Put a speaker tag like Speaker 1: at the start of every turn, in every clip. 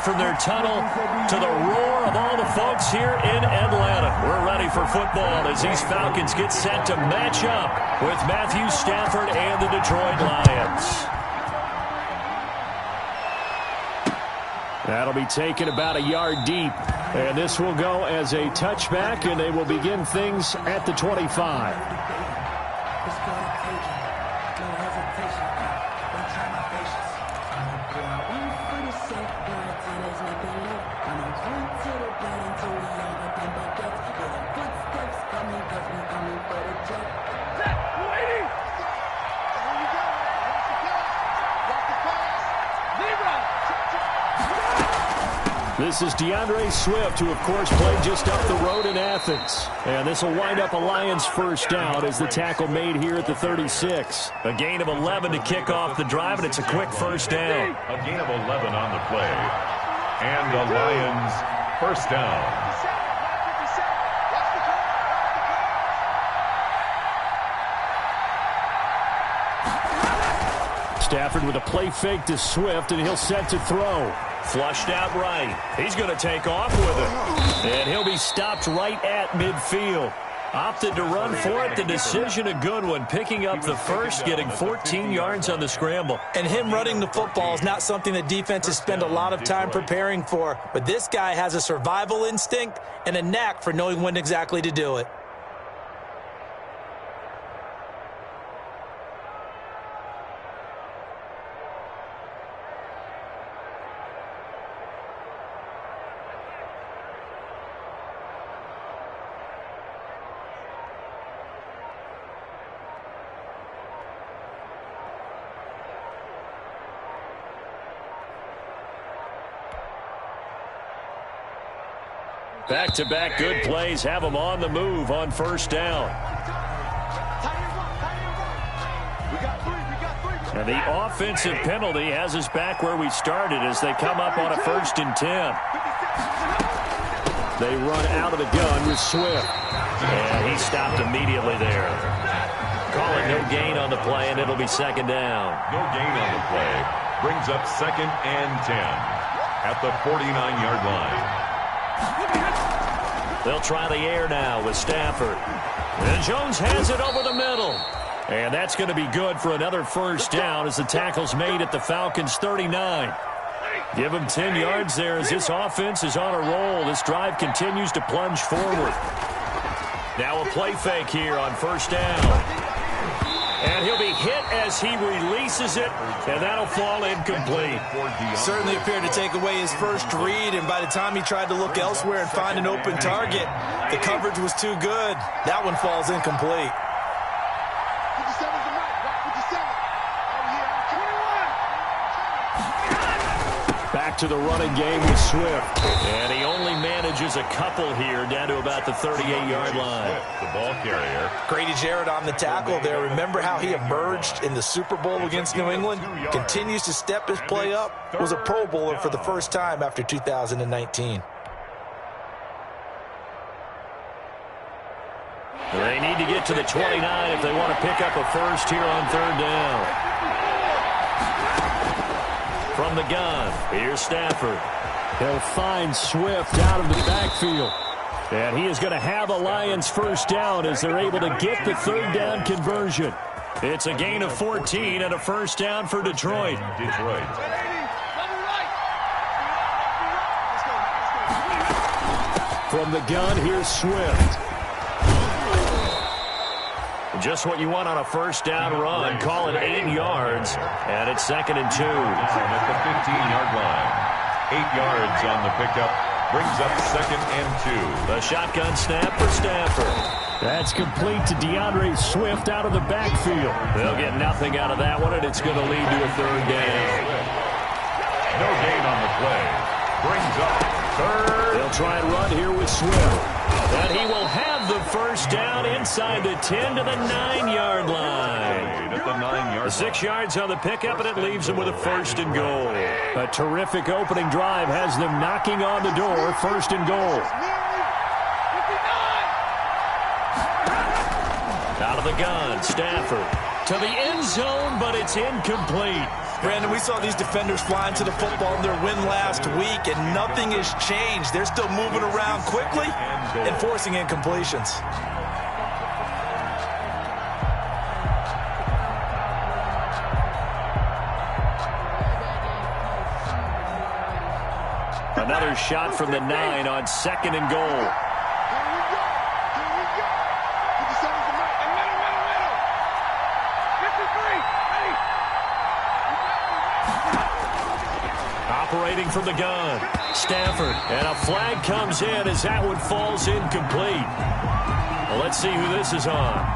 Speaker 1: off from their tunnel to the roar of all the folks here in Atlanta. We're ready for football as these Falcons get set to match up with Matthew Stafford and the Detroit Lions. That'll be taken about a yard deep. And this will go as a touchback, and they will begin things at the 25. This is DeAndre Swift, who, of course, played just up the road in Athens. And this will wind up a Lions first down as the tackle made here at the 36. A gain of 11 to kick off the drive, and it's a quick first down.
Speaker 2: A gain of 11 on the play. And the Lions first down.
Speaker 1: Stafford with a play fake to Swift, and he'll set to throw. Flushed out right. He's going to take off with it. And he'll be stopped right at midfield. Opted to run for it. The decision a good one. Picking up the first, getting 14 yards on the scramble.
Speaker 3: And him running the football is not something that defenses spend a lot of time preparing for. But this guy has a survival instinct and a knack for knowing when exactly to do it.
Speaker 1: Back-to-back good plays have them on the move on first down. And the offensive penalty has us back where we started as they come up on a 1st and 10. They run out of the gun with Swift. And he stopped immediately there. Call it no gain on the play, and it'll be second down.
Speaker 2: No gain on the play. Brings up 2nd and 10 at the 49-yard line.
Speaker 1: They'll try the air now with Stafford. And Jones has it over the middle. And that's going to be good for another first down as the tackle's made at the Falcons' 39. Give them 10 yards there as this offense is on a roll. This drive continues to plunge forward. Now a play fake here on first down. And he'll be hit as he releases it, and that'll fall incomplete.
Speaker 3: Certainly appeared to take away his first read, and by the time he tried to look elsewhere and find an open target, the coverage was too good. That one falls incomplete.
Speaker 1: Back to the running game with Swift. And he only manages a couple here down to about the 38-yard line.
Speaker 2: The ball carrier.
Speaker 3: Grady Jarrett on the tackle there. Remember how he emerged in the Super Bowl against New England? Continues to step his play up. Was a Pro Bowler for the first time after 2019.
Speaker 1: They need to get to the 29 if they want to pick up a first here on 3rd down. From the gun, here's Stafford. He'll find Swift out of the backfield. And he is going to have a Lions first down as they're able to get the 3rd down conversion. It's a gain of 14 and a first down for Detroit. From the gun, here's Swift. Just what you want on a first down run. Call it 8 yards. And it's 2nd and 2.
Speaker 2: At the 15-yard line. 8 yards on the pickup. Brings up 2nd and 2.
Speaker 1: The shotgun snap for Stafford. That's complete to DeAndre Swift out of the backfield. They'll get nothing out of that one, and it's going to lead to a 3rd down.
Speaker 2: No gain on the play. Brings up 3rd.
Speaker 1: They'll try and run here with Swift. And he will have the first down inside the 10 to the 9-yard line.
Speaker 2: At the 9-yard line.
Speaker 1: 6 yards on the pickup, and it leaves them with a 1st and goal. A terrific opening drive has them knocking on the door. 1st and goal. Out of the gun, Stafford to the end zone, but it's incomplete.
Speaker 3: Brandon, we saw these defenders flying to the football in their win last week, and nothing has changed. They're still moving around quickly and forcing incompletions.
Speaker 1: Another shot from the 9 on 2nd and goal. Operating from the gun, Stafford, and a flag comes in as that one falls incomplete. Well, let's see who this is on.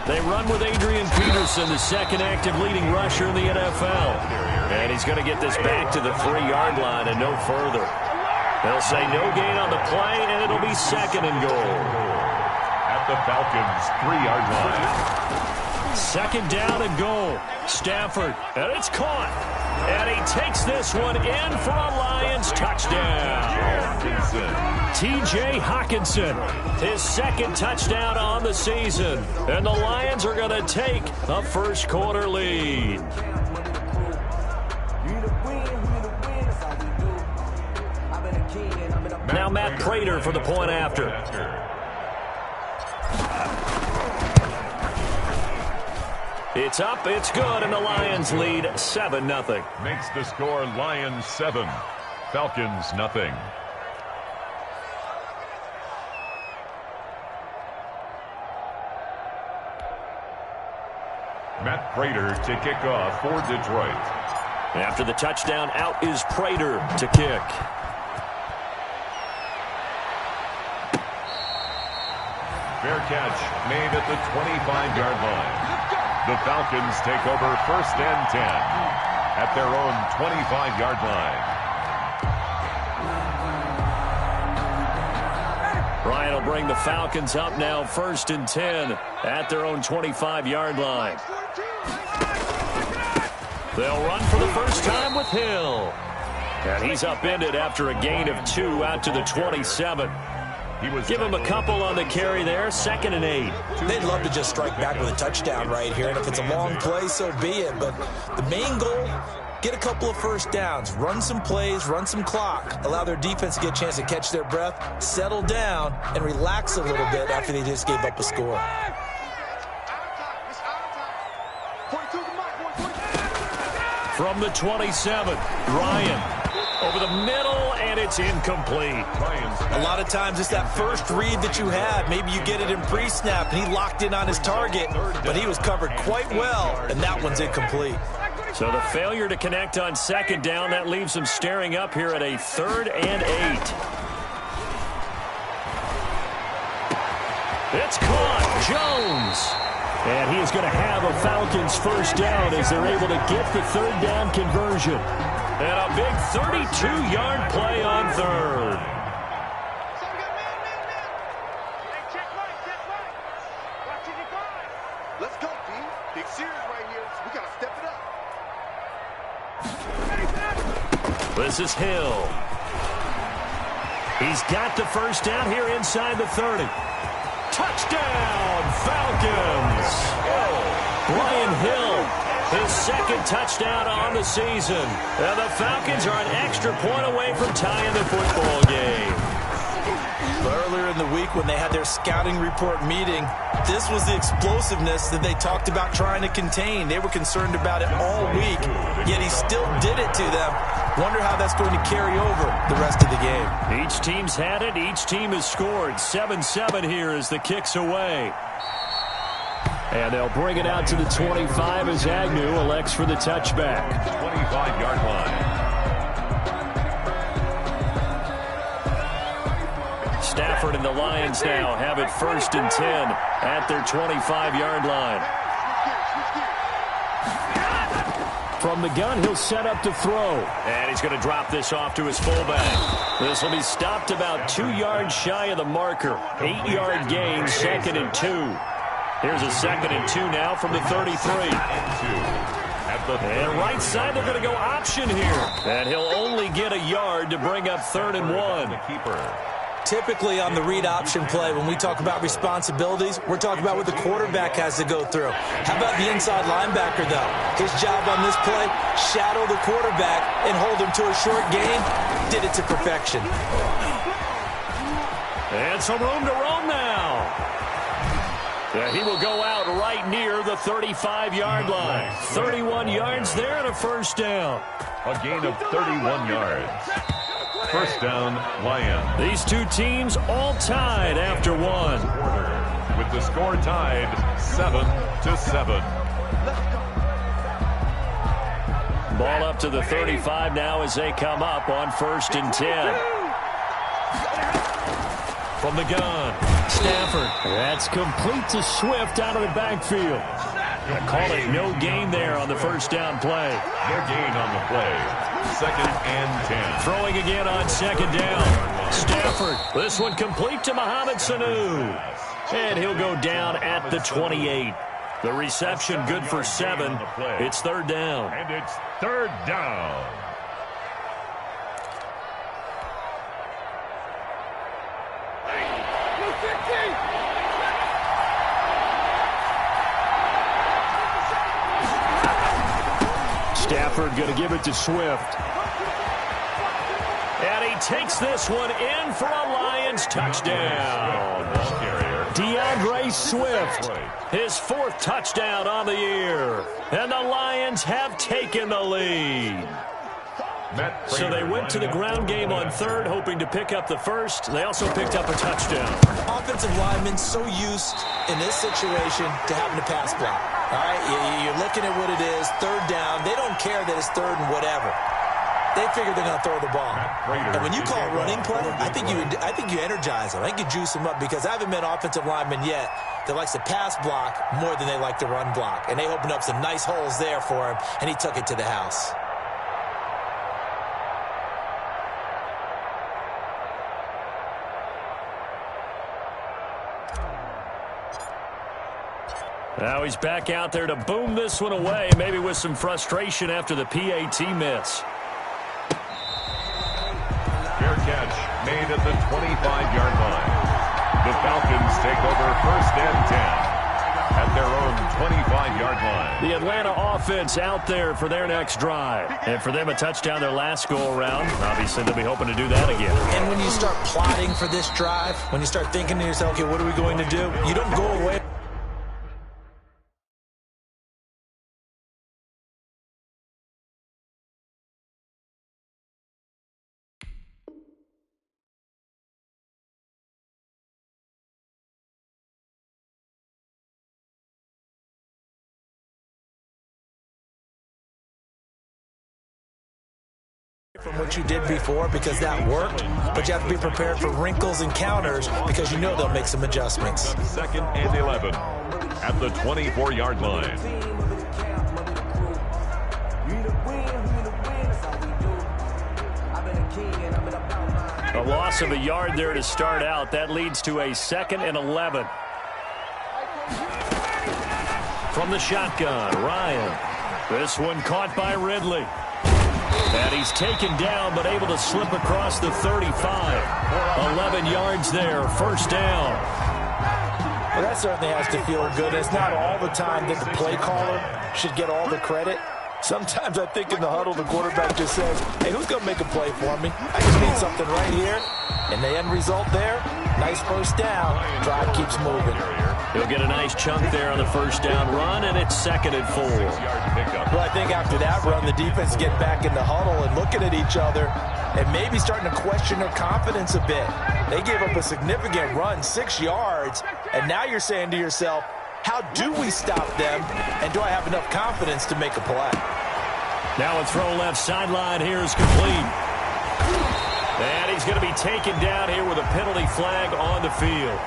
Speaker 1: They run with Adrian Peterson, the second active leading rusher in the NFL. And he's going to get this back to the 3-yard line and no further. They'll say no gain on the play, and it'll be 2nd and goal.
Speaker 2: At the Falcons' 3-yard line.
Speaker 1: 2nd down and goal. Stafford, and it's caught. And he takes this one in for a Lions touchdown. T.J. Hockenson, his 2nd touchdown on the season. And the Lions are going to take a first-quarter lead. Now Matt Prater for the point after. It's up, it's good, and the Lions lead 7-0.
Speaker 2: Makes the score Lions 7, Falcons nothing. Matt Prater to kick off for Detroit.
Speaker 1: After the touchdown, out is Prater to kick.
Speaker 2: Fair catch made at the 25-yard line. The Falcons take over 1st and 10 at their own 25-yard line.
Speaker 1: Ryan will bring the Falcons up now 1st and 10 at their own 25-yard line. They'll run for the first time with Hill. And he's upended after a gain of 2 out to the 27. Give him a couple on the carry there, 2nd and 8.
Speaker 3: They'd love to just strike back with a touchdown right here, and if it's a long play, so be it. But the main goal, get a couple of first downs, run some plays, run some clock, allow their defense to get a chance to catch their breath, settle down, and relax a little bit after they just gave up a score.
Speaker 1: From the 27, Ryan over the middle, and it's incomplete.
Speaker 3: A lot of times it's that first read that you have. Maybe you get it in pre-snap, and he locked in on his target, but he was covered quite well, and that one's incomplete.
Speaker 1: So the failure to connect on 2nd down, that leaves them staring up here at a 3rd and 8. It's caught, Jones. And he is going to have a Falcons first down as they're able to get the 3rd down conversion. And a big 32-yard play on 3rd.
Speaker 4: Let's go, team. Big series right here. We got to step it up.
Speaker 1: This is Hill. He's got the first down here inside the 30. Touchdown, Falcons! Brian Hill, his 2nd touchdown on the season. And the Falcons are an extra point away from tying the football game.
Speaker 3: Earlier in the week when they had their scouting report meeting, this was the explosiveness that they talked about trying to contain. They were concerned about it all week, yet he still did it to them. Wonder how that's going to carry over the rest of the game.
Speaker 1: Each team's had it. Each team has scored. 7-7 here as the kick's away. And they'll bring it out to the 25 as Agnew elects for the touchback.
Speaker 2: 25-yard line.
Speaker 1: Stafford and the Lions now have it 1st and 10 at their 25-yard line. From the gun, he'll set up to throw. And he's going to drop this off to his fullback. This will be stopped about 2 yards shy of the marker. 8-yard gain, 2nd and 2. Here's a 2nd and 2 now from the 33. And right side, they're going to go option here. And he'll only get a yard to bring up 3rd and 1.
Speaker 3: Typically on the read option play, when we talk about responsibilities, we're talking about what the quarterback has to go through. How about the inside linebacker, though? His job on this play, shadow the quarterback and hold him to a short gain. Did it to perfection.
Speaker 1: And some room to roam now. He will go out right near the 35-yard line. 31 yards there and a first down.
Speaker 2: A gain of 31 yards. First down, Lions.
Speaker 1: These two teams all tied after one.
Speaker 2: With the score tied 7-7.
Speaker 1: Ball up to the 35 now as they come up on 1st and 10. From the gun, Stafford. That's complete to Swift out of the backfield. I call it no gain there on the first down play.
Speaker 2: No gain on the play. 2nd and 10.
Speaker 1: Throwing again on 2nd down. Stafford. This one complete to Mohamed Sanu. And he'll go down at the 28. The reception good for 7. It's 3rd down.
Speaker 2: And it's 3rd down.
Speaker 1: Stafford going to give it to Swift. And he takes this one in for a Lions touchdown. DeAndre Swift, his 4th touchdown on the year. And the Lions have taken the lead. So they went to the ground game on 3rd, hoping to pick up the 1st. They also picked up a touchdown.
Speaker 3: Offensive linemen so used in this situation to having to pass block. All right, you're looking at what it is, 3rd down. They don't care that it's 3rd and whatever. They figure they're going to throw the ball. And when you call a running play, I think you energize them. I think you juice them up because I haven't met offensive linemen yet that likes to pass block more than they like to run block. And they opened up some nice holes there for him, and he took it to the house.
Speaker 1: Now he's back out there to boom this one away, maybe with some frustration after the PAT miss.
Speaker 2: Fair catch made at the 25-yard line. The Falcons take over 1st and 10 at their own 25-yard line.
Speaker 1: The Atlanta offense out there for their next drive. And for them, a touchdown their last go-around. Obviously, they'll be hoping to do that again.
Speaker 3: And when you start plotting for this drive, when you start thinking to yourself, okay, what are we going to do? You don't go away. From what you did before because that worked, but you have to be prepared for wrinkles and counters because you know they'll make some adjustments.
Speaker 2: 2nd and 11 at the 24-yard line.
Speaker 1: A loss of a yard there to start out. That leads to a 2nd and 11. From the shotgun, Ryan. This one caught by Ridley. And he's taken down, but able to slip across the 35. 11 yards there, 1st down.
Speaker 3: Well, that certainly has to feel good. It's not all the time that the play caller should get all the credit. Sometimes I think in the huddle, the quarterback just says, hey, who's going to make a play for me? I just need something right here. And the end result there, nice 1st down. Drive keeps moving.
Speaker 1: He'll get a nice chunk there on the 1st down run, and it's 2nd and 4.
Speaker 3: Well, I think after that run, the defense get back in the huddle and looking at each other and maybe starting to question their confidence a bit. They gave up a significant run, 6 yards, and now you're saying to yourself, how do we stop them, and do I have enough confidence to make a play?
Speaker 1: Now a throw left sideline here is complete. And he's going to be taken down here with a penalty flag on the field.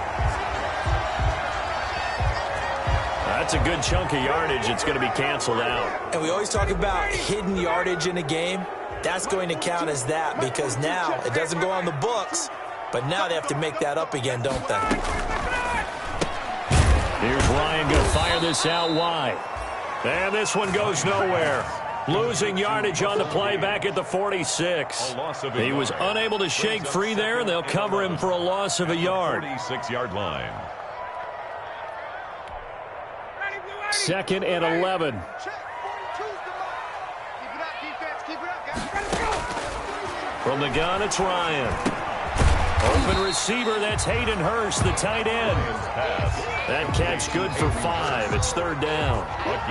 Speaker 1: A that's a good chunk of yardage. It's going to be canceled out.
Speaker 3: And we always talk about hidden yardage in a game. That's going to count as that because now it doesn't go on the books, but now they have to make that up again, don't they?
Speaker 1: Here's Ryan going to fire this out wide. And this one goes nowhere. Losing yardage on the play back at the 46. He was unable to shake free there, and they'll cover him for a loss of a yard.
Speaker 2: 46-yard line.
Speaker 1: 2nd and 11. From the gun, it's Ryan. Open receiver, that's Hayden Hurst, the tight end. That catch good for 5. It's 3rd down.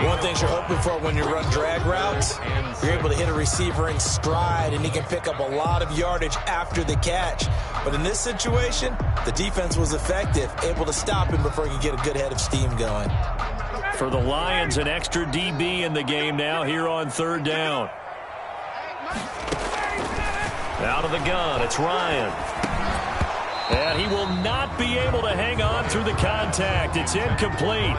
Speaker 3: One thing you're hoping for when you run drag routes, you're able to hit a receiver in stride, and he can pick up a lot of yardage after the catch. But in this situation, the defense was effective, able to stop him before he could get a good head of steam going.
Speaker 1: For the Lions, an extra DB in the game now here on 3rd down. Out of the gun, it's Ryan. And he will not be able to hang on through the contact. It's incomplete.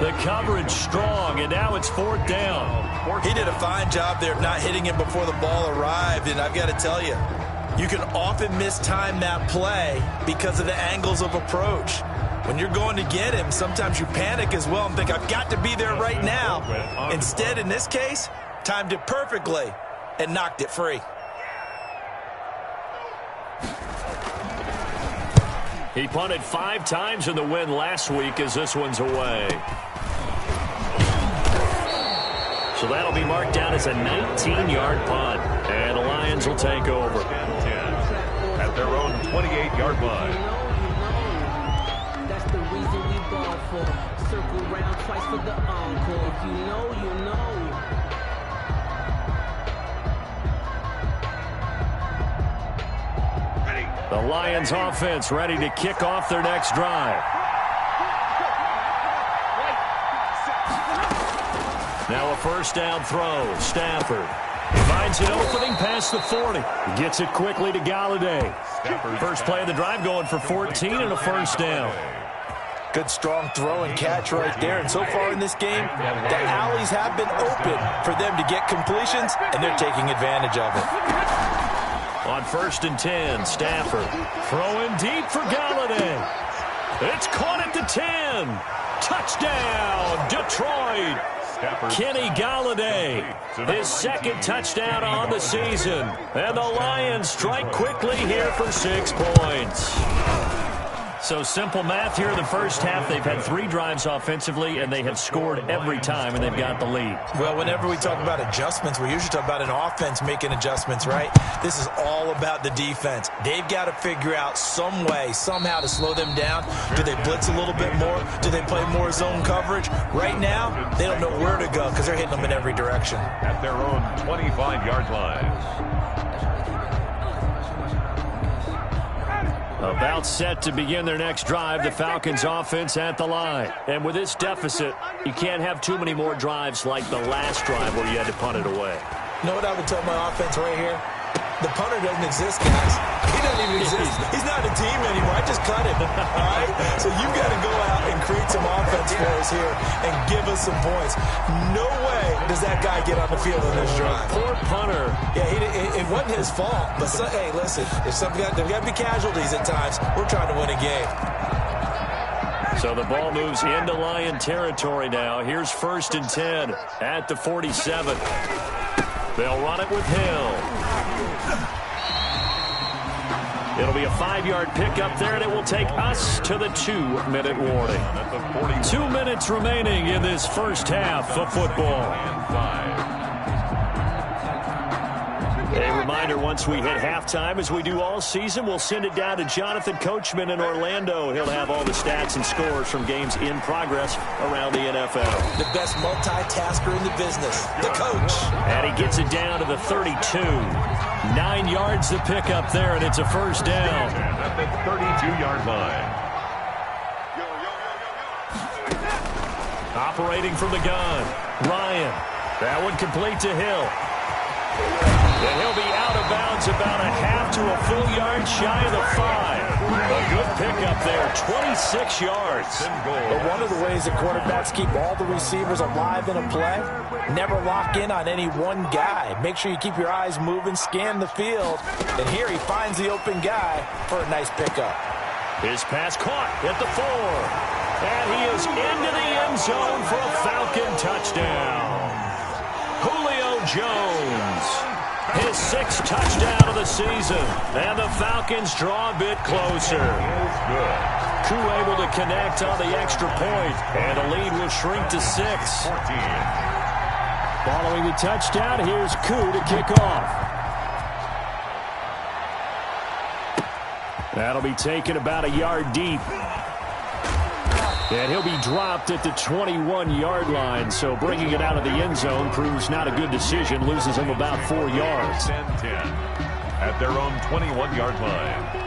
Speaker 1: The coverage strong, and now it's 4th down.
Speaker 3: He did a fine job there of not hitting him before the ball arrived, and I've got to tell you, you can often mistime that play because of the angles of approach. When you're going to get him, sometimes you panic as well and think, I've got to be there right now. Instead, in this case, timed it perfectly and knocked it free.
Speaker 1: He punted 5 times in the win last week as this one's away. So that'll be marked down as a 19-yard punt. And the Lions will take over.
Speaker 2: 10 at their own 28-yard line.
Speaker 5: That's the reason we ball for. Circle round twice for the encore. If you know, you know.
Speaker 1: The Lions offense ready to kick off their next drive. Now a 1st down throw. Stafford finds an opening past the 40. He gets it quickly to Galladay. First play of the drive going for 14 and a 1st down.
Speaker 3: Good strong throw and catch right there. And so far in this game, the alleys have been open for them to get completions, and they're taking advantage of it.
Speaker 1: On 1st and 10, Stafford throwing deep for Galladay. It's caught at the 10. Touchdown, Detroit. Kenny Galladay, his 2nd touchdown on the season. And the Lions strike quickly here for 6 points. So simple math here in the first half. They've had 3 drives offensively, and they have scored every time, and they've got the lead.
Speaker 3: Well, whenever we talk about adjustments, we usually talk about an offense making adjustments, right? This is all about the defense. They've got to figure out some way, somehow to slow them down. Do they blitz a little bit more? Do they play more zone coverage? Right now, they don't know where to go because they're hitting them in every direction.
Speaker 2: At their own 25-yard line.
Speaker 1: About set to begin their next drive, the Falcons offense at the line. And with this deficit, you can't have too many more drives like the last drive where you had to punt it away.
Speaker 3: You know what I would tell my offense right here? The punter doesn't exist, guys. He doesn't even exist. He's not a team anymore. I just cut him. All right? So you've got to go out and create some offense for us here and give us some points. No way does that guy get on the field in this drive.
Speaker 1: Poor punter.
Speaker 3: Yeah, it wasn't his fault. But, hey, listen, there's got to be casualties at times. We're trying to win a game.
Speaker 1: So the ball moves into Lion territory now. Here's 1st and 10 at the 47. They'll run it with Hill. It'll be a 5-yard pickup there, and it will take us to the 2-minute warning. 2 minutes remaining in this first half of football. A reminder, once we hit halftime, as we do all season, we'll send it down to Jonathan Coachman in Orlando. He'll have all the stats and scores from games in progress around the NFL.
Speaker 3: The best multitasker in the business, the coach.
Speaker 1: And he gets it down to the 32. 9 yards to pick up there, and it's a 1st down.
Speaker 2: At the 32-yard line.
Speaker 1: Operating from the gun, Ryan. That one complete to Hill. And he'll be out of bounds about a half to a full yard shy of the 5. A good pickup there, 26 yards.
Speaker 3: But one of the ways that quarterbacks keep all the receivers alive in a play, never lock in on any one guy. Make sure you keep your eyes moving, scan the field. And here he finds the open guy for a nice pickup.
Speaker 1: His pass caught at the 4. And he is into the end zone for a Falcon touchdown. Julio Jones, his 6th touchdown of the season. And the Falcons draw a bit closer. Koo able to connect on the extra point. And the lead will shrink to 6. Following the touchdown, here's Koo to kick off. That'll be taken about a yard deep. And he'll be dropped at the 21-yard line, so bringing it out of the end zone proves not a good decision. Loses him about 4 yards.
Speaker 2: 10-10 at their own 21-yard line.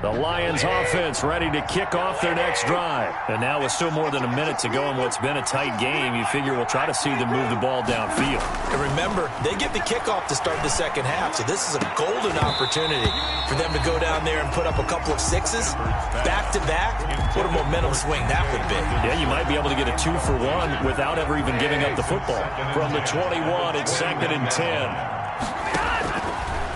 Speaker 1: The Lions offense ready to kick off their next drive. And now with still more than a minute to go in what's been a tight game, you figure we'll try to see them move the ball downfield.
Speaker 3: And remember, they get the kickoff to start the second half, so this is a golden opportunity for them to go down there and put up a couple of 6s back-to-back. What a momentum swing that would be.
Speaker 1: Yeah, you might be able to get a 2-for-1 without ever even giving up the football. From the 21, it's 2nd and 10.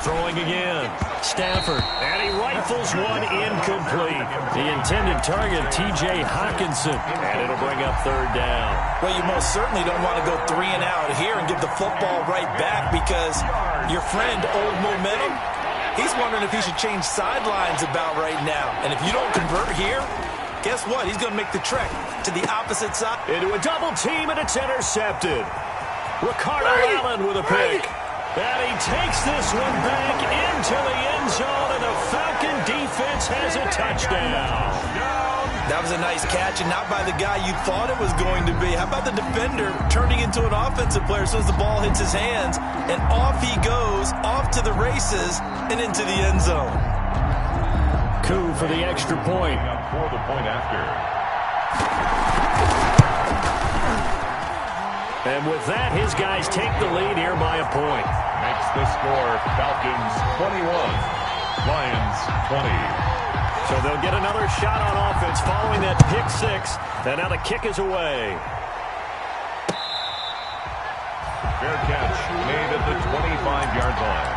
Speaker 1: Throwing again. Stafford. And he rifles one incomplete. The intended target, T.J. Hawkinson. And it'll bring up 3rd down.
Speaker 3: Well, you most certainly don't want to go 3 and out here and give the football right back because your friend, Old Momentum, he's wondering if he should change sidelines about right now. And if you don't convert here, guess what? He's going to make the trek to the opposite side.
Speaker 1: Into a double team, and it's intercepted. Ricardo Allen with a pick. And he takes this one back into the end zone, and the Falcon defense has a touchdown.
Speaker 3: That was a nice catch, and not by the guy you thought it was going to be. How about the defender turning into an offensive player as soon as the ball hits his hands, and off he goes, off to the races, and into the end zone.
Speaker 1: Koo for the extra point.
Speaker 2: For the point after.
Speaker 1: And with that, his guys take the lead here by a point.
Speaker 2: Makes the score Falcons 21, Lions 20.
Speaker 1: So they'll get another shot on offense following that pick 6. And now the kick is away.
Speaker 2: Fair catch made at the 25-yard line.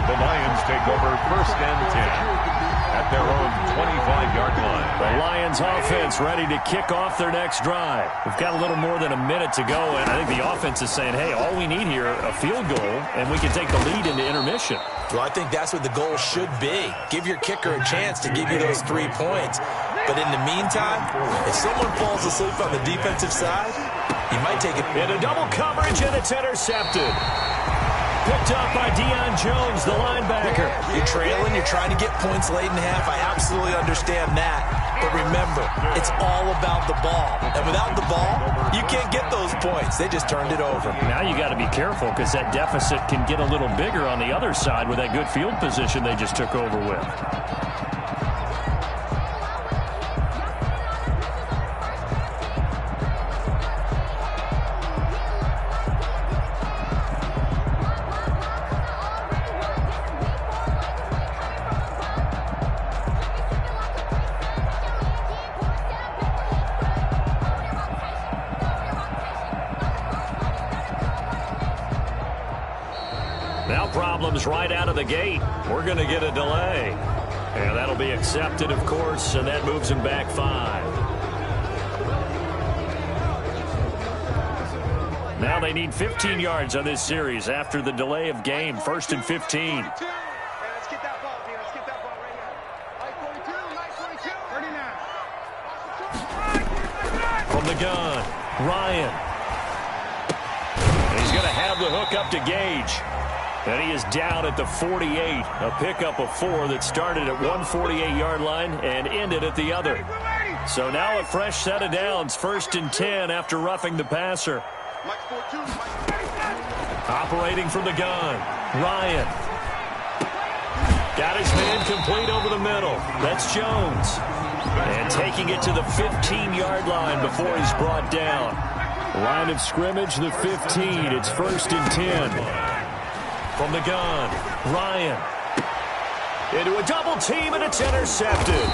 Speaker 2: The Lions take over 1st and 10 at their own 25-yard line.
Speaker 1: The Lions offense ready to kick off their next drive. We've got a little more than a minute to go, and I think the offense is saying, hey, all we need here, a field goal, and we can take the lead into intermission.
Speaker 3: Well, I think that's what the goal should be. Give your kicker a chance to give you those 3 points. But in the meantime, if someone falls asleep on the defensive side, he might take it.
Speaker 1: Into double coverage, and it's intercepted. Picked up by Deion Jones, the linebacker.
Speaker 3: You're trailing, you're trying to get points late in half. I absolutely understand that. But remember, it's all about the ball. And without the ball, you can't get those points. They just turned it over.
Speaker 1: Now you got to be careful because that deficit can get a little bigger on the other side with that good field position they just took over with. Now problems right out of the gate. We're going to get a delay. And that'll be accepted, of course, and that moves him back 5. Now they need 15 yards on this series after the delay of game. 1st and 15.
Speaker 4: Let's get that ball, Peter. Let's get that ball right now. 42, 39.
Speaker 1: From the gun, Ryan. And he's going to have the hook up to Gage. And he is down at the 48. A pickup of 4 that started at one 48-yard line and ended at the other. So now a fresh set of downs. 1st and 10 after roughing the passer. Operating from the gun, Ryan. Got his man complete over the middle. That's Jones. And taking it to the 15-yard line before he's brought down. Line of scrimmage, the 15. It's 1st and 10. From the gun, Ryan. Into a double team, and it's intercepted.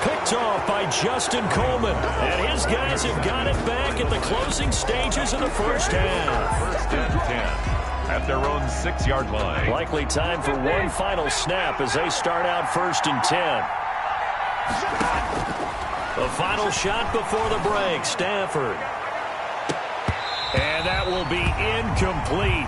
Speaker 1: Picked off by Justin Coleman. And his guys have got it back at the closing stages of the first half.
Speaker 2: 1st and 10. At their own 6-yard line.
Speaker 1: Likely time for one final snap as they start out 1st and 10. The final shot before the break, Stafford. And that will be incomplete.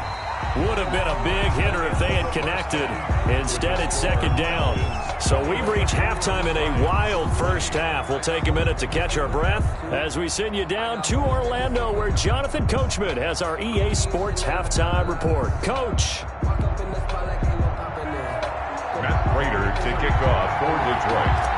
Speaker 1: Would have been a big hitter if they had connected. Instead, it's 2nd down. So we've reached halftime in a wild first half. We'll take a minute to catch our breath as we send you down to Orlando, where Jonathan Coachman has our EA Sports halftime report. Coach.
Speaker 2: Matt Prater to kick off for Detroit.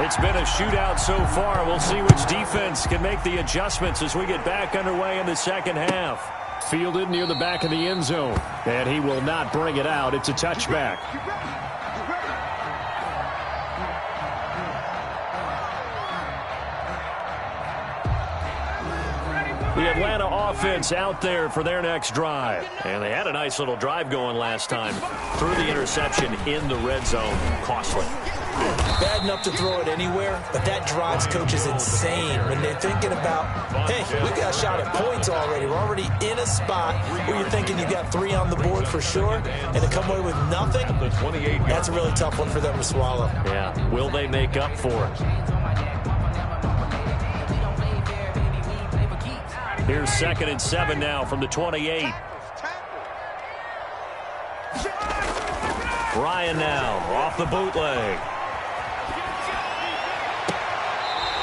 Speaker 1: It's been a shootout so far. We'll see which defense can make the adjustments as we get back underway in the second half. Fielded near the back of the end zone. And he will not bring it out. It's a touchback. The Atlanta offense out there for their next drive. And they had a nice little drive going last time. Threw the interception in the red zone. Costly.
Speaker 3: Bad enough to throw it anywhere, but that drives coaches insane when they're thinking about, hey, we got a shot at points already. We're already in a spot where you're thinking you got 3 on the board for sure, and to come away with nothing, that's a really tough one for them to swallow.
Speaker 1: Yeah, will they make up for it? Here's 2nd and 7 now from the 28. Ryan now off the bootleg.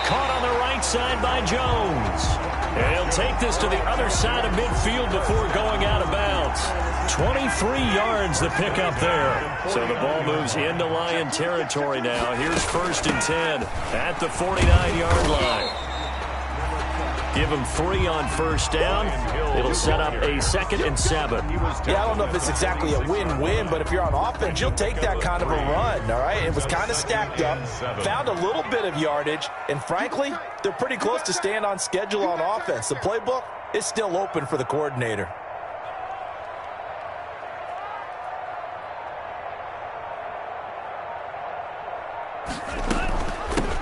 Speaker 1: Caught on the right side by Jones. And he'll take this to the other side of midfield before going out of bounds. 23 yards the pickup there. So the ball moves into Lion territory now. Here's 1st and 10 at the 49-yard line. Give him 3 on 1st down. It'll set up a 2nd and 7.
Speaker 3: Yeah, I don't know if it's exactly a win-win, but if you're on offense, you'll take that kind of a run, all right? It was kind of stacked up, found a little bit of yardage, and frankly, they're pretty close to staying on schedule on offense. The playbook is still open for the coordinator.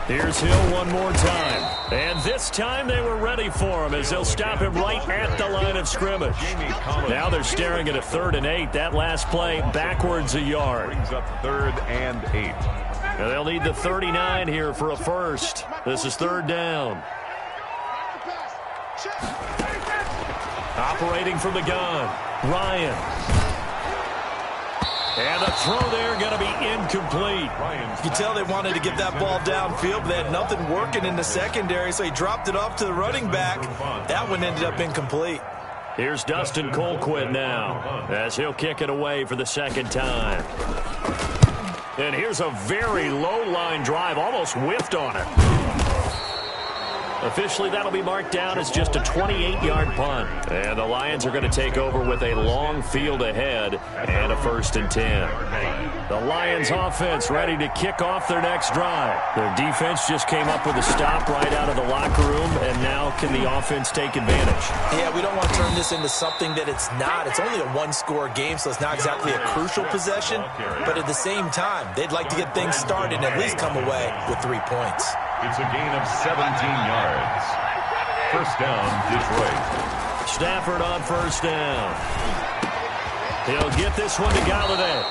Speaker 1: Here's Hill one more time. And this time they were ready for him as they'll stop him right at the line of scrimmage. Now they're staring at a 3rd and 8. That last play backwards a yard.
Speaker 2: Brings up 3rd and 8.
Speaker 1: And they'll need the 39 here for a first. This is 3rd down. Operating from the gun, Ryan. And the throw there going to be incomplete.
Speaker 3: You can tell they wanted to get that ball downfield, but they had nothing working in the secondary, so he dropped it off to the running back. That one ended up incomplete.
Speaker 1: Here's Dustin Colquitt now as he'll kick it away for the 2nd time. And here's a very low-line drive, almost whiffed on it. Officially, that'll be marked down as just a 28-yard punt. And the Lions are going to take over with a long field ahead and a 1st and 10. The Lions offense ready to kick off their next drive. Their defense just came up with a stop right out of the locker room, and now can the offense take advantage?
Speaker 3: Yeah, we don't want to turn this into something that it's not. It's only a 1-score game, so it's not exactly a crucial possession. But at the same time, they'd like to get things started and at least come away with 3 points.
Speaker 2: It's a gain of 17 yards. 1st down, Detroit.
Speaker 1: Stafford on 1st down. He'll get this one to Galladay.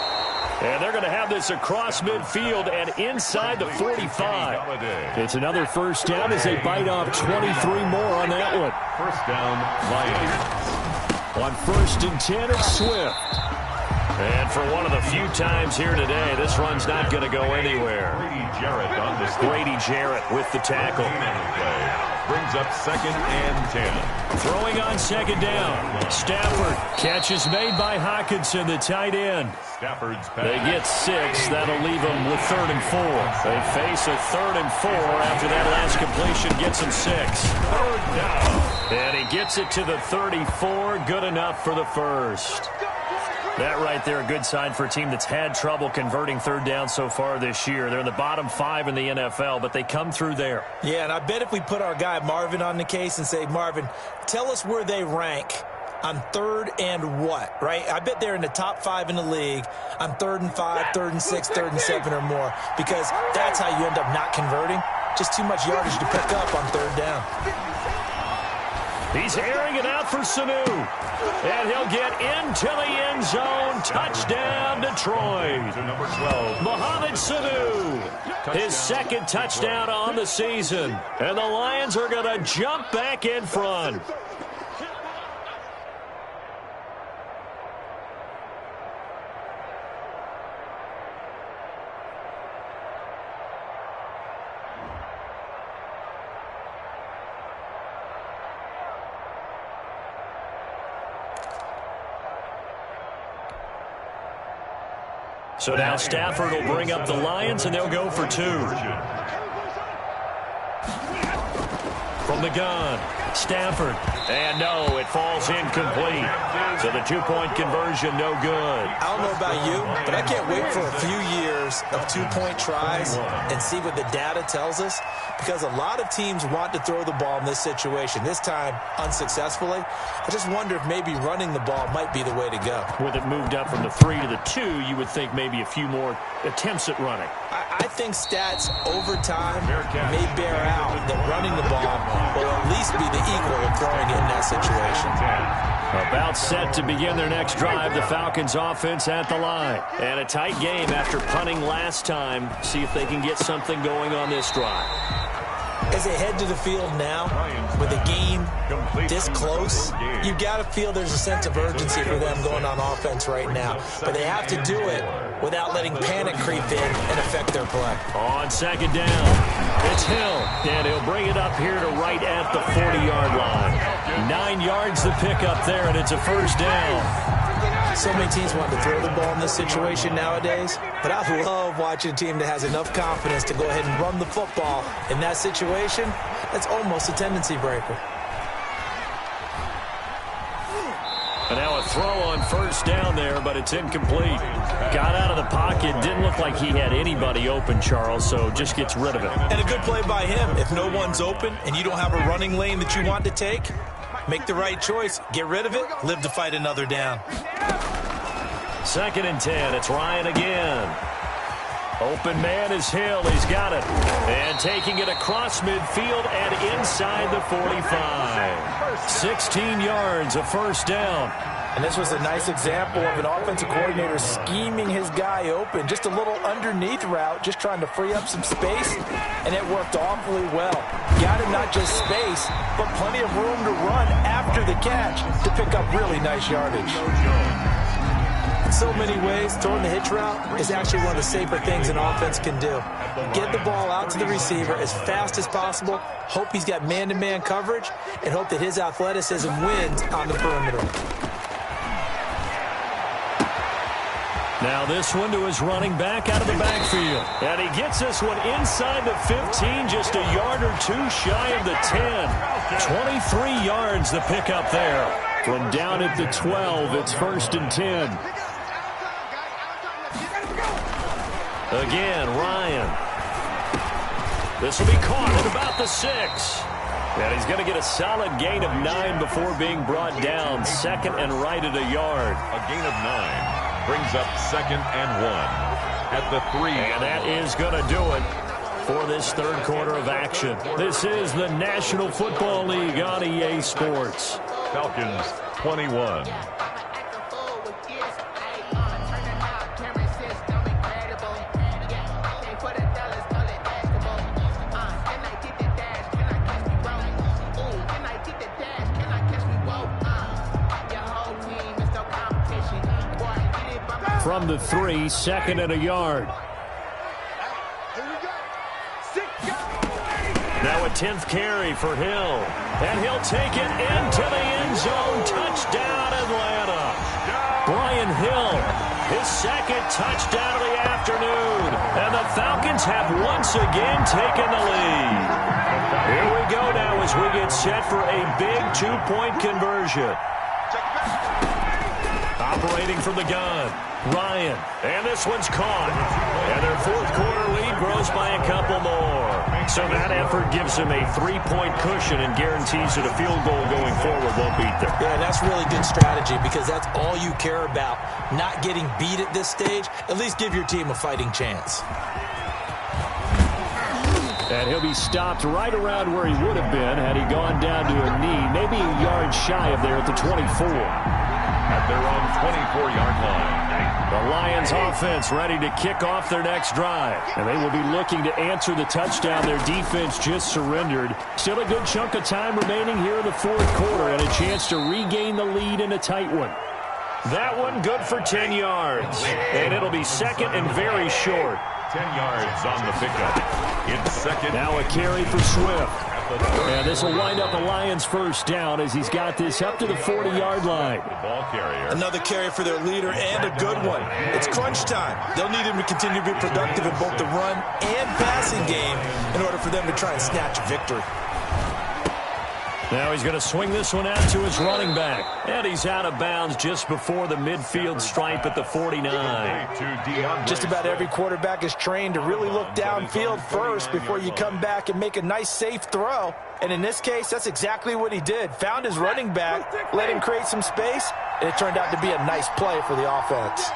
Speaker 1: And they're going to have this across midfield and inside the 45. It's another 1st down as they bite off 23 more on that one.
Speaker 2: 1st down, Lions.
Speaker 1: On 1st and 10, it's Swift. And for one of the few times here today, this run's not going to go anywhere. Grady Jarrett with the tackle.
Speaker 2: Brings up 2nd and 10.
Speaker 1: Throwing on 2nd down. Stafford. Catch is made by Hockenson, the tight end.
Speaker 2: Stafford's pass.
Speaker 1: They get 6. That'll leave them with 3rd and 4. They face a 3rd and 4 after that last completion gets them 6.
Speaker 2: 3rd down.
Speaker 1: And he gets it to the 34. Good enough for the first. That right there, a good sign for a team that's had trouble converting third down so far this year. They're in the bottom 5 in the NFL, but they come through there.
Speaker 3: Yeah, and I bet if we put our guy Marvin on the case and say, Marvin, tell us where they rank on third and what, right? I bet they're in the top 5 in the league on 3rd and 5, 3rd and 6, 3rd and 7 or more, because that's how you end up not converting. Just too much yardage to pick up on third down.
Speaker 1: He's airing it out for Sanu. And he'll get into the end zone. Touchdown, Detroit.
Speaker 2: Number 12.
Speaker 1: Mohamed Sanu. His second touchdown on the season. And the Lions are going to jump back in front. So now Stafford will bring up the Lions, and they'll go for 2. From the gun, Stafford. And no, it falls incomplete. So the 2-point conversion, no good.
Speaker 3: I don't know about you, but I can't wait for a few years of 2-point tries and see what the data tells us, because a lot of teams want to throw the ball in this situation, this time unsuccessfully. I just wonder if maybe running the ball might be the way to go.
Speaker 1: With it moved up from the 3 to the 2, you would think maybe a few more attempts at running.
Speaker 3: I think stats over time may bear out that running the ball will at least be the equal of throwing it in that situation.
Speaker 1: About set to begin their next drive, the Falcons offense at the line. And a tight game after punting last time. See if they can get something going on this drive.
Speaker 3: As they head to the field now, with the game this close, you've got to feel there's a sense of urgency for them going on offense right now. But they have to do it without letting panic creep in and affect their play.
Speaker 1: On second down, it's Hill, and he'll bring it up here to right at the 40-yard line. 9 yards to pick up there, and it's a first down.
Speaker 3: So many teams want to throw the ball in this situation nowadays, but I love watching a team that has enough confidence to go ahead and run the football. In that situation, that's almost a tendency breaker.
Speaker 1: And now a throw on first down there, but it's incomplete. Got out of the pocket, didn't look like he had anybody open, Charles, so just gets rid of it.
Speaker 3: And a good play by him. If no one's open and you don't have a running lane that you want to take, make the right choice, get rid of it, live to fight another down.
Speaker 1: 2nd and 10, it's Ryan again. Open man is Hill, he's got it. And taking it across midfield and inside the 45. 16 yards, a first down.
Speaker 3: And this was a nice example of an offensive coordinator scheming his guy open. Just a little underneath route, just trying to free up some space, and it worked awfully well. Got him not just space, but plenty of room to run after the catch to pick up really nice yardage. In so many ways, throwing the hitch route is actually one of the safer things an offense can do. Get the ball out to the receiver as fast as possible, hope he's got man-to-man coverage, and hope that his athleticism wins on the perimeter.
Speaker 1: Now this one to his running back out of the backfield. And he gets this one inside the 15, just a yard or 2 shy of the 10. 23 yards the pickup there. From down at the 12, it's 1st and 10. Again, Ryan. This will be caught at about the 6. And he's going to get a solid gain of 9 before being brought down. 2nd and right at a yard.
Speaker 2: A gain of 9 brings up 2nd and 1 at the 3.
Speaker 1: And that is going to do it for this third quarter of action. This is the National Football League on EA Sports.
Speaker 2: Falcons 21.
Speaker 1: From the 3, 2nd and a yard. Now a 10th carry for Hill. And he'll take it into the end zone. Touchdown, Atlanta. Brian Hill, his 2nd touchdown of the afternoon. And the Falcons have once again taken the lead. Here we go now as we get set for a big 2-point conversion. Operating from the gun, Ryan. And this one's caught. And their fourth quarter lead grows by a couple more. So that effort gives them a 3-point cushion and guarantees that a field goal going forward won't beat them.
Speaker 3: Yeah, that's really good strategy because that's all you care about. Not getting beat at this stage. At least give your team a fighting chance.
Speaker 1: And he'll be stopped right around where he would have been had he gone down to a knee, maybe a yard shy of there at the 24.
Speaker 2: At their own 24-yard line.
Speaker 1: The Lions offense ready to kick off their next drive. And they will be looking to answer the touchdown their defense just surrendered. Still a good chunk of time remaining here in the fourth quarter and a chance to regain the lead in a tight one. That one good for 10 yards. And it'll be second and very short.
Speaker 2: 10 yards on the pickup. It's second.
Speaker 1: Now a carry for Swift. And this will wind up the Lions' first down as he's got this up to the 40-yard line.
Speaker 2: The ball carrier.
Speaker 3: Another carry for their leader and a good one. It's crunch time. They'll need him to continue to be productive in both the run and passing game in order for them to try and snatch a victory.
Speaker 1: Now he's going to swing this one out to his running back. And he's out of bounds just before the midfield stripe at the 49.
Speaker 3: Just about every quarterback is trained to really look downfield first before you come back and make a nice, safe throw. And in this case, that's exactly what he did. Found his running back, let him create some space, and it turned out to be a nice play for the offense.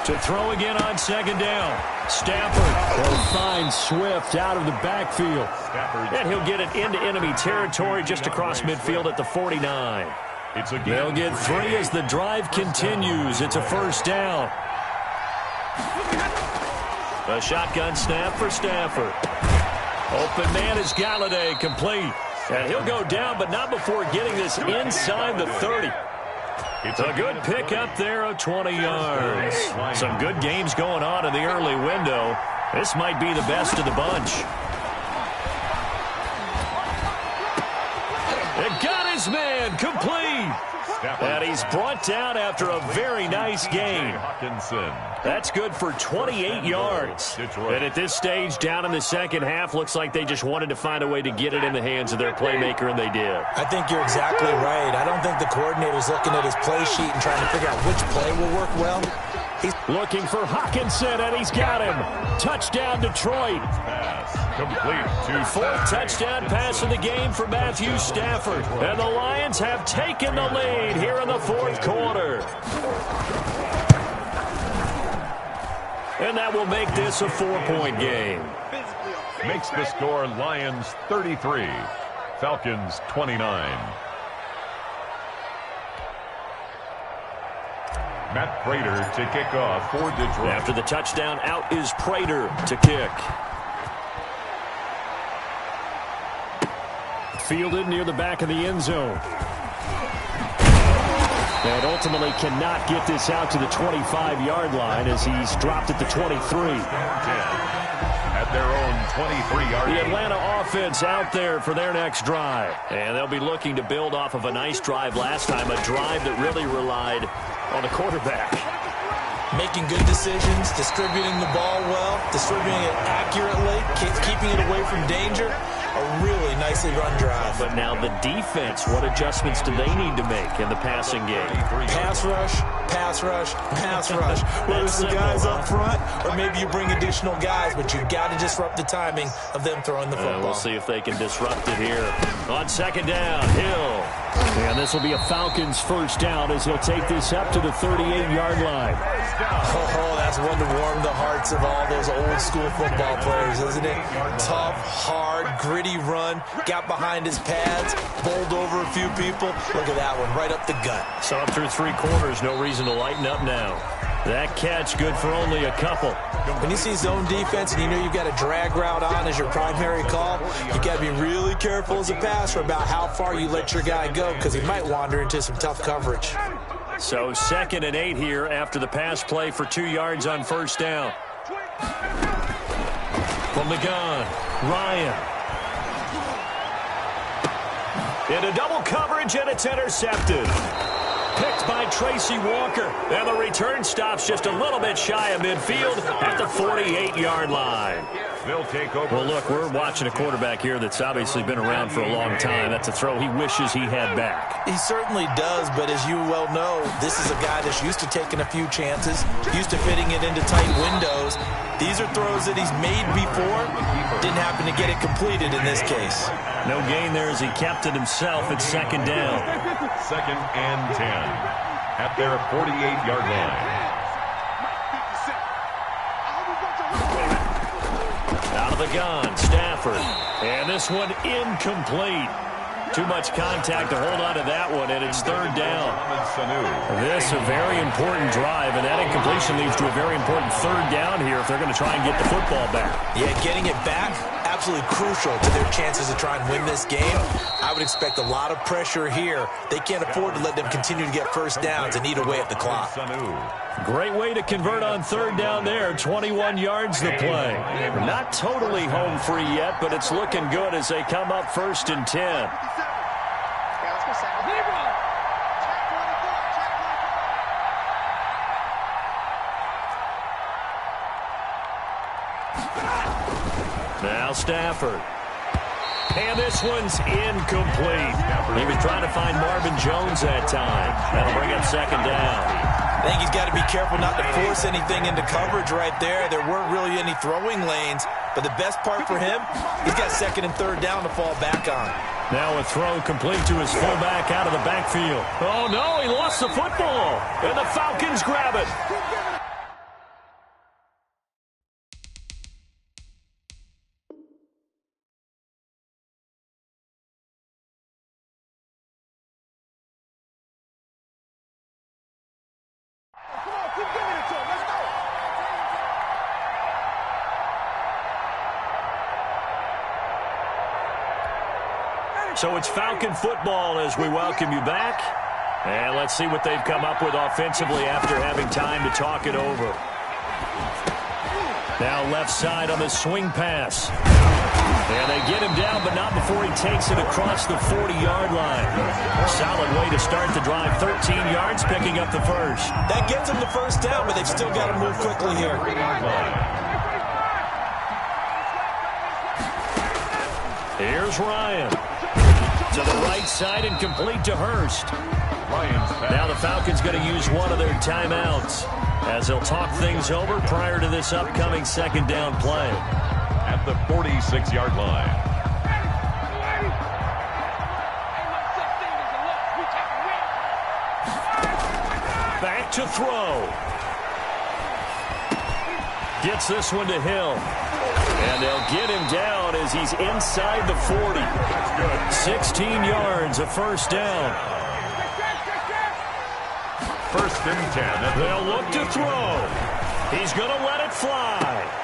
Speaker 1: To throw again on second down. Stafford will find Swift out of the backfield. And he'll get it into enemy territory just across midfield at the 49. They'll get 3 as the drive continues. It's a first down. A shotgun snap for Stafford. Open man is Galladay, complete. And he'll go down, but not before getting this inside the 30. It's a good pick up there of 20 yards. Some good games going on in the early window. This might be the best of the bunch. It got his man complete. And he's brought down after a very nice game. That's good for 28 yards. And at this stage, down in the second half, looks like they just wanted to find a way to get it in the hands of their playmaker, and they did.
Speaker 3: I think you're exactly right. I don't think the coordinator's looking at his play sheet and trying to figure out which play will work well.
Speaker 1: He's looking for Hawkinson, and he's got him. Touchdown, Detroit.
Speaker 2: Complete to
Speaker 1: Fourth touchdown pass of the game for Matthew Stafford. And the Lions have taken the lead here in the fourth quarter. And that will make this a 4-point game.
Speaker 2: Makes the score Lions 33, Falcons 29. Matt Prater to kick off for Detroit.
Speaker 1: After the touchdown, out is Prater to kick. Fielded near the back of the end zone. And ultimately cannot get this out to the 25-yard line as he's dropped at the 23.
Speaker 2: At their own 23-yard line.
Speaker 1: The Atlanta offense out there for their next drive. And they'll be looking to build off of a nice drive last time, a drive that really relied on the quarterback.
Speaker 3: Making good decisions, distributing the ball well, distributing it accurately, keeping it away from danger. A really nicely run drive.
Speaker 1: But now the defense, what adjustments do they need to make in the passing game?
Speaker 3: Pass rush, pass rush, pass rush. Whether it's the guys up front or maybe you bring additional guys, but you've got to disrupt the timing of them throwing the football.
Speaker 1: We'll see if they can disrupt it here. On second down, Hill. And this will be a Falcons first down as he'll take this up to the 38-yard line.
Speaker 3: Oh, that's one to warm the hearts of all those old school football players, isn't it? Tough, hard, gritty run, got behind his pads, bowled over a few people. Look at that one, right up the gut.
Speaker 1: So up through 3 quarters, no reason to lighten up now. That catch good for only a couple.
Speaker 3: When you see zone defense and you know you've got a drag route on as your primary call, you've got to be really careful as a passer about how far you let your guy go because he might wander into some tough coverage.
Speaker 1: So 2nd and 8 here after the pass play for 2 yards on first down. From the gun, Ryan. Into double coverage, and it's intercepted. Picked by Tracy Walker. And the return stops just a little bit shy of midfield at the 48-yard line.
Speaker 2: They'll take over.
Speaker 1: Well, look, we're watching a quarterback here that's obviously been around for a long time. That's a throw he wishes he had back.
Speaker 3: He certainly does, but as you well know, this is a guy that's used to taking a few chances, used to fitting it into tight windows. These are throws that he's made before. Didn't happen to get it completed in this case.
Speaker 1: No gain there as he kept it himself at second down.
Speaker 2: 2nd and 10 at their 48-yard line.
Speaker 1: Out of the gun, Stafford. And this one incomplete. Too much contact to hold on to that one, and it's 3rd down. This a very important drive, and that incompletion leads to a very important 3rd down here if they're going to try and get the football back.
Speaker 3: Yeah, getting it back, absolutely crucial to their chances to try and win this game. I would expect a lot of pressure here. They can't afford to let them continue to get first downs and eat away at the clock.
Speaker 1: Great way to convert on 3rd down there. 21 yards to play. Not totally home free yet, but it's looking good as they come up 1st and 10. Now Stafford. And this one's incomplete. He was trying to find Marvin Jones that time. That'll bring up 2nd down.
Speaker 3: I think he's got to be careful not to force anything into coverage right there. There weren't really any throwing lanes, but the best part for him, he's got 2nd and 3rd down to fall back on.
Speaker 1: Now a throw complete to his fullback out of the backfield. Oh, no, he lost the football. And the Falcons grab it. So it's Falcon football as we welcome you back. And let's see what they've come up with offensively after having time to talk it over. Now left side on the swing pass. And they get him down, but not before he takes it across the 40-yard line. Solid way to start the drive. 13 yards, picking up the first.
Speaker 3: That gets them the first down, but they've still got to move quickly here.
Speaker 1: Here's Ryan. To the right side and complete to Hurst. Now the Falcons going to use one of their timeouts as they'll talk things over prior to this upcoming 2nd down play.
Speaker 2: At the 46-yard line.
Speaker 1: Back to throw. Gets this one to Hill. And they'll get him down as he's inside the 40. 16 yards, a first down.
Speaker 2: 1st and 10.
Speaker 1: They'll look to throw. He's going to let it fly.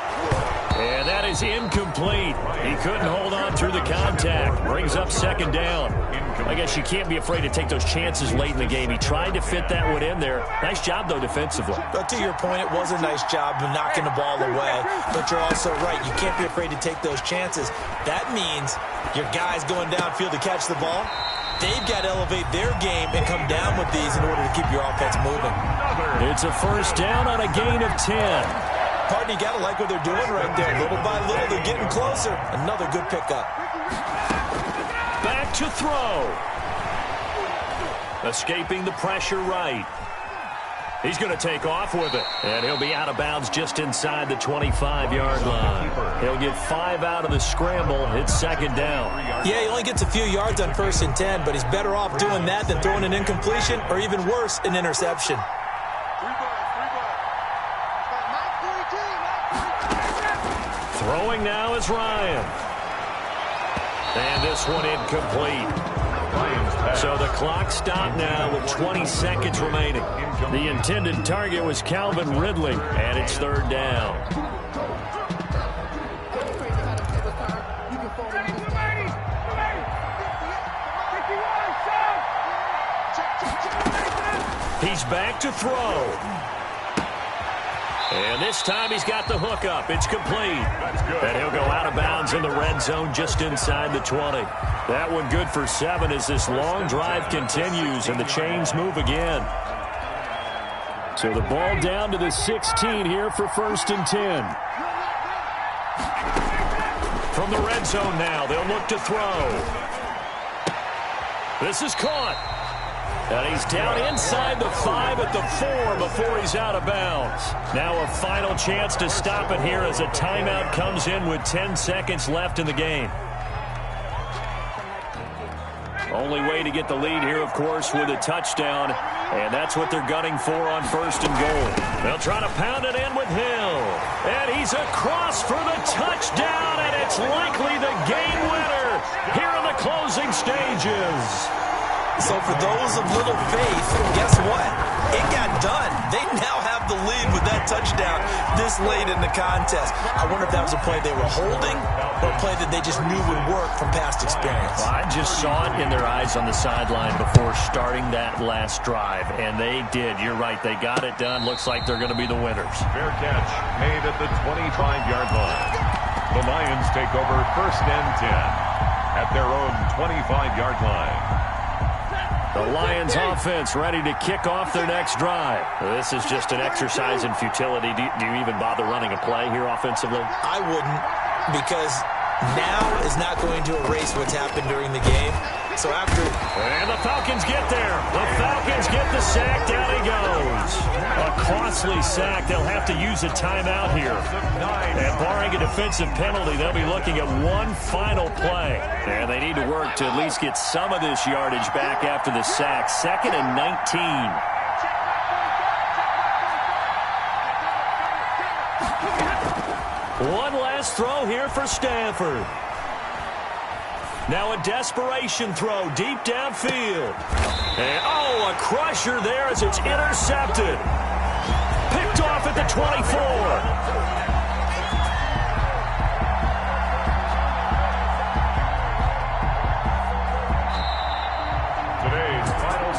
Speaker 1: And that is incomplete. He couldn't hold on through the contact. Brings up 2nd down. I guess you can't be afraid to take those chances late in the game. He tried to fit that one in there. Nice job, though, defensively.
Speaker 3: But to your point, it was a nice job of knocking the ball away. But you're also right. You can't be afraid to take those chances. That means your guys going downfield to catch the ball, they've got to elevate their game and come down with these in order to keep your offense moving.
Speaker 1: It's a first down on a gain of 10.
Speaker 3: Pardon, you got to like what they're doing right there. Little by little, they're getting closer. Another good pickup.
Speaker 1: Back to throw. Escaping the pressure right. He's going to take off with it. And he'll be out of bounds just inside the 25-yard line. He'll get 5 out of the scramble. It's 2nd down.
Speaker 3: Yeah, he only gets a few yards on 1st and 10, but he's better off doing that than throwing an incompletion or even worse, an interception.
Speaker 1: Throwing now is Ryan. And this one incomplete. So the clock stopped now with 20 seconds remaining. The intended target was Calvin Ridley, and it's 3rd down. He's back to throw. And this time he's got the hook up. It's complete. And he'll go out of bounds in the red zone just inside the 20. That one good for 7 as this long drive continues and the chains move again. So the ball down to the 16 here for 1st and 10. From the red zone now, they'll look to throw. This is caught. And he's down inside the 5 at the 4 before he's out of bounds. Now a final chance to stop it here as a timeout comes in with 10 seconds left in the game. Only way to get the lead here, of course, with a touchdown. And that's what they're gunning for on 1st and goal. They'll try to pound it in with Hill. And he's across for the touchdown, and it's likely the game winner here in the closing stages.
Speaker 3: So for those of little faith, guess what? It got done. They now have the lead with that touchdown this late in the contest. I wonder if that was a play they were holding or a play that they just knew would work from past experience.
Speaker 1: Well, I just saw it in their eyes on the sideline before starting that last drive, and they did. You're right. They got it done. Looks like they're going to be the winners.
Speaker 2: Fair catch made at the 25-yard line. The Lions take over 1st and 10 at their own 25-yard line.
Speaker 1: The Lions offense ready to kick off their next drive. This is just an exercise in futility. Do you even bother running a play here offensively?
Speaker 3: I wouldn't, because now is not going to erase what's happened during the game. So after...
Speaker 1: And the Falcons get there. The Falcons get the sack. Down he goes. A costly sack. They'll have to use a timeout here. And barring a defensive penalty, they'll be looking at one final play. And they need to work to at least get some of this yardage back after the sack. 2nd and 19. One last throw here for Stanford. Now a desperation throw deep downfield. And, a crusher there as it's intercepted. Picked off at the 24.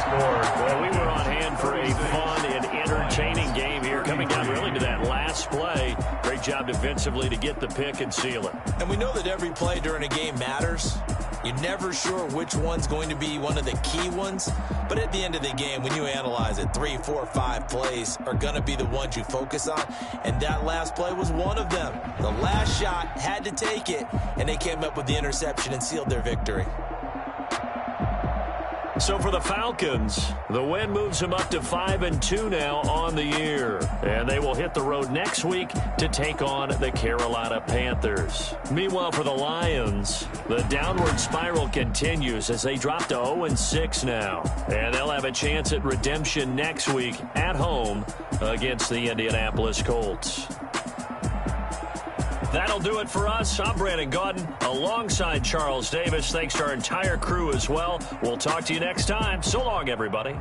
Speaker 1: Well, we were on hand for a fun and entertaining game here, coming down really to that last play. Great job defensively to get the pick and seal it.
Speaker 3: And we know that every play during a game matters. You're never sure which one's going to be one of the key ones. But at the end of the game, when you analyze it, 3, 4, 5 plays are going to be the ones you focus on. And that last play was one of them. The last shot had to take it, and they came up with the interception and sealed their victory.
Speaker 1: So for the Falcons, the win moves them up to 5-2 now on the year. And they will hit the road next week to take on the Carolina Panthers. Meanwhile, for the Lions, the downward spiral continues as they drop to 0-6 now. And they'll have a chance at redemption next week at home against the Indianapolis Colts. That'll do it for us. I'm Brandon Gaudin alongside Charles Davis. Thanks to our entire crew as well. We'll talk to you next time. So long, everybody.